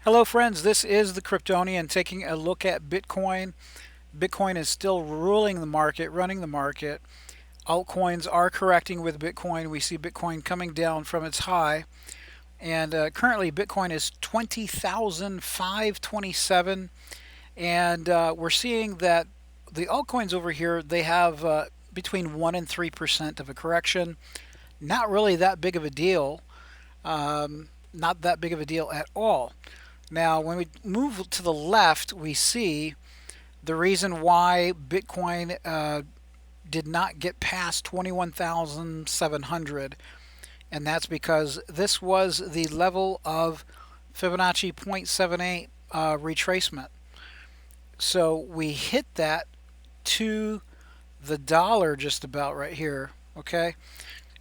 Hello friends, this is the Cryptonian taking a look at Bitcoin. Bitcoin is still ruling the market, running the market. Altcoins are correcting with Bitcoin. We see Bitcoin coming down from its high. And currently Bitcoin is 20,527. And we're seeing that the altcoins over here, they have between 1 and 3% of a correction. Not really that big of a deal. Not that big of a deal at all. Now, when we move to the left, we see the reason why Bitcoin did not get past 21,700, and that's because this was the level of Fibonacci 0.78 retracement. So we hit that to the dollar just about right here, okay?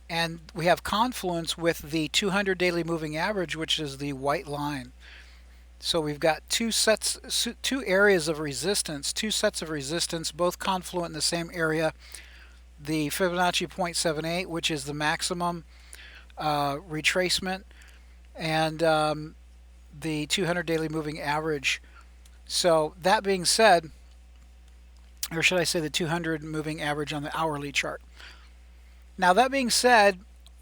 And we have confluence with the 200 daily moving average, which is the white line. So we've got two areas of resistance, two sets of resistance, both confluent in the same area. The Fibonacci 0.78, which is the maximum retracement, and the 200 daily moving average. So that being said, or should I say the 200 moving average on the hourly chart. Now that being said,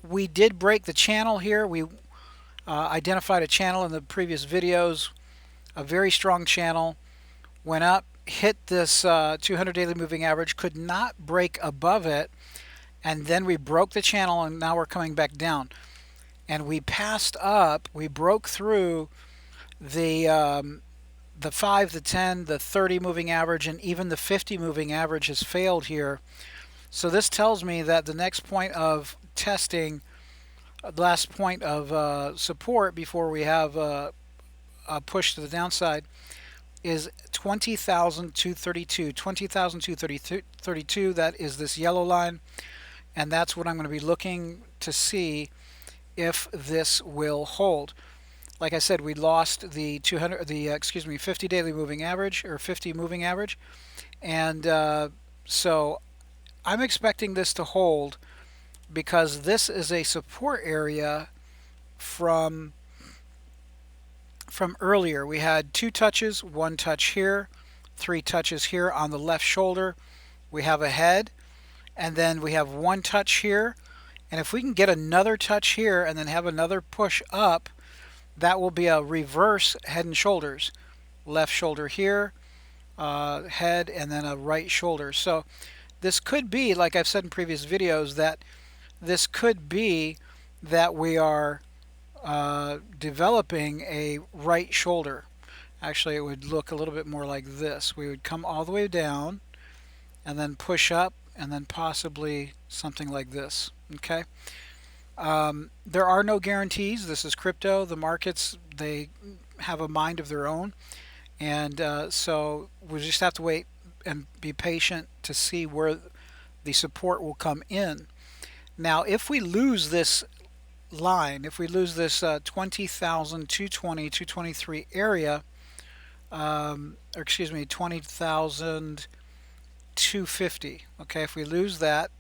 we did break the channel here. We identified a channel in the previous videos, a very strong channel, went up, hit this 200 daily moving average, could not break above it, and then we broke the channel and now we're coming back down. And we passed up, we broke through the 5, the 10, the 30 moving average, and even the 50 moving average has failed here. So this tells me that the next point of testing, the last point of support before we have a push to the downside, is 20,232. 20,232, that is this yellow line, and that's what I'm going to be looking to see if this will hold. Like I said, we lost the 50 daily moving average, or 50 moving average, and so I'm expecting this to hold because this is a support area from earlier. We had 2 touches, 1 touch here, 3 touches here on the left shoulder. We have a head, and then we have 1 touch here. And if we can get another touch here and then have another push up, that will be a reverse head and shoulders. Left shoulder here, head, and then a right shoulder. So this could be, like I've said in previous videos, that this could be that we are developing a right shoulder. Actually, it would look a little bit more like this. We would come all the way down and then push up and then possibly something like this. Okay. There are no guarantees. This is crypto. The markets, they have a mind of their own. And so we just have to wait and be patient to see where the support will come in. Now, if we lose this line, if we lose this 20,220, 223 area, or excuse me, 20,250, okay, if we lose that,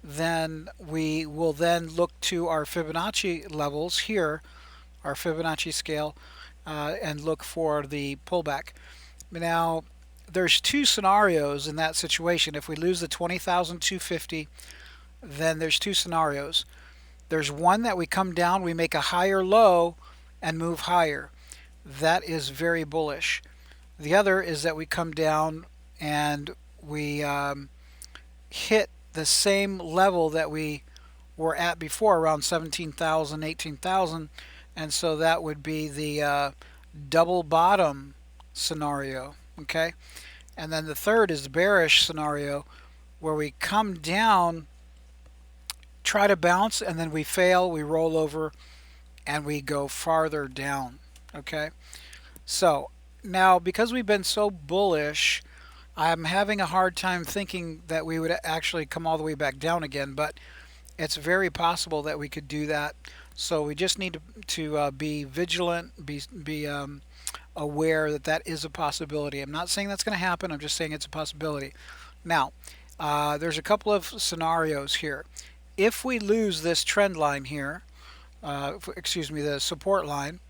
then we will then look to our Fibonacci levels here, our Fibonacci scale, and look for the pullback. Now, there's 2 scenarios in that situation. If we lose the 20,250, then there's 2 scenarios. There's one that we come down, we make a higher low and move higher. That is very bullish. The other is that we come down and we hit the same level that we were at before, around 17,000, 18,000, and so that would be the double bottom scenario. Okay, and then the third is the bearish scenario, where we come down, try to bounce, and then we fail, we roll over, and we go farther down. Okay, so now because we've been so bullish, I'm having a hard time thinking that we would actually come all the way back down again, but it's very possible that we could do that. So we just need to be vigilant, be aware that that is a possibility. I'm not saying that's going to happen. I'm just saying it's a possibility. Now, there's a couple of scenarios here. If we lose this trend line here, excuse me, the support line,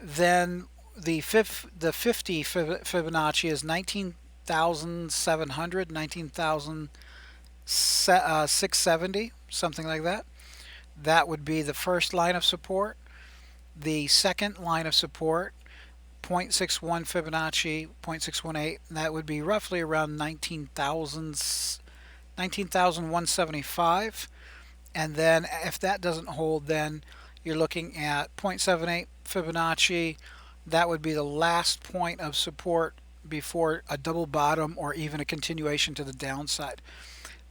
then the 50 Fibonacci is 19,700, 19,670, something like that. That would be the first line of support. The second line of support, 0.61 Fibonacci, 0.618, that would be roughly around 19,175. And then if that doesn't hold, then you're looking at 0.78 Fibonacci. That would be the last point of support before a double bottom or even a continuation to the downside.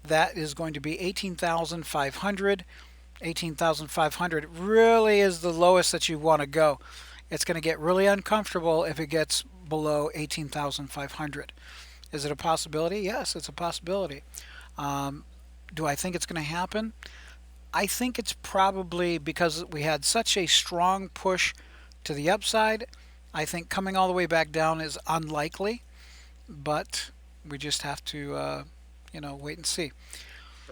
That is going to be 18,500. 18,500 really is the lowest that you want to go. It's going to get really uncomfortable if it gets below 18,500. Is it a possibility? Yes, it's a possibility. Do I think it's going to happen? I think it's probably because we had such a strong push to the upside. I think coming all the way back down is unlikely, but we just have to, wait and see.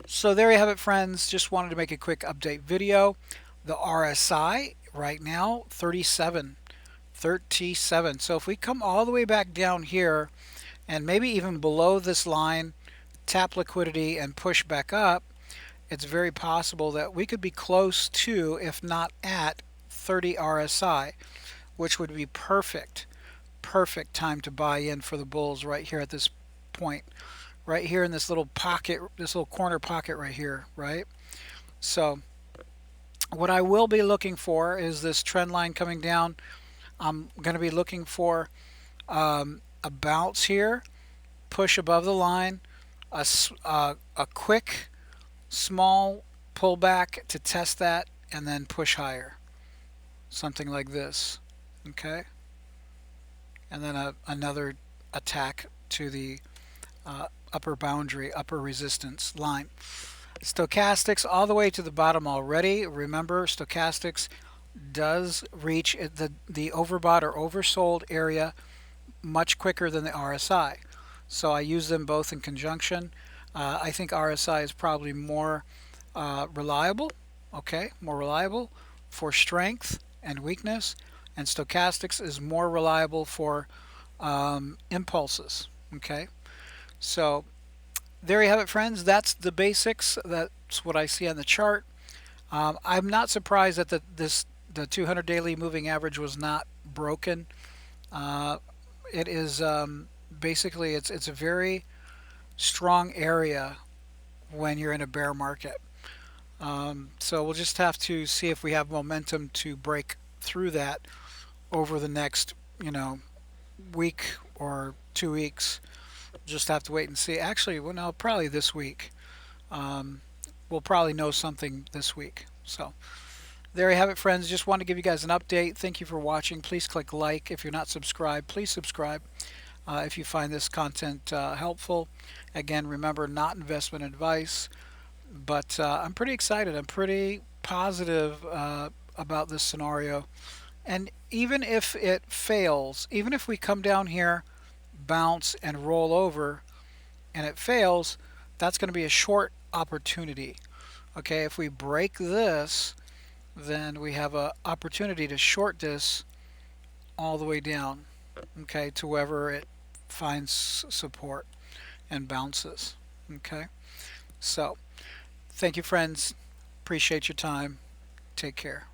So there you have it, friends. Just wanted to make a quick update video. The RSI right now, 37. So if we come all the way back down here and maybe even below this line, tap liquidity and push back up, it's very possible that we could be close to, if not at, 30 RSI, which would be perfect time to buy in for the bulls right here at this point, right here in this little pocket, this little corner pocket right here, right? So what I will be looking for is this trend line coming down. I'm going to be looking for a bounce here, push above the line, a quick small pullback to test that, and then push higher, something like this. Okay, and then another attack to the upper boundary, upper resistance line. Stochastics all the way to the bottom already. Remember, stochastics does reach the overbought or oversold area much quicker than the RSI. So I use them both in conjunction. I think RSI is probably more reliable, okay, more reliable for strength and weakness, and stochastics is more reliable for impulses, okay. So there you have it, friends. That's the basics. That's what I see on the chart. I'm not surprised that the 200 daily moving average was not broken. It is basically it's a very strong area when you're in a bear market. So we'll just have to see if we have momentum to break through that over the next, week or 2 weeks. Just have to wait and see. Actually, well, no, probably this week. We'll probably know something this week. So there you have it, friends. Just want to give you guys an update. Thank you for watching. Please click like. If you're not subscribed, please subscribe. If you find this content helpful. Again, remember, not investment advice, but I'm pretty excited. I'm pretty positive about this scenario. And even if it fails, even if we come down here, bounce and roll over, and it fails, that's going to be a short opportunity. Okay, if we break this, then we have an opportunity to short this all the way down, okay, to wherever it finds support and bounces. Okay, so thank you, friends. Appreciate your time. Take care.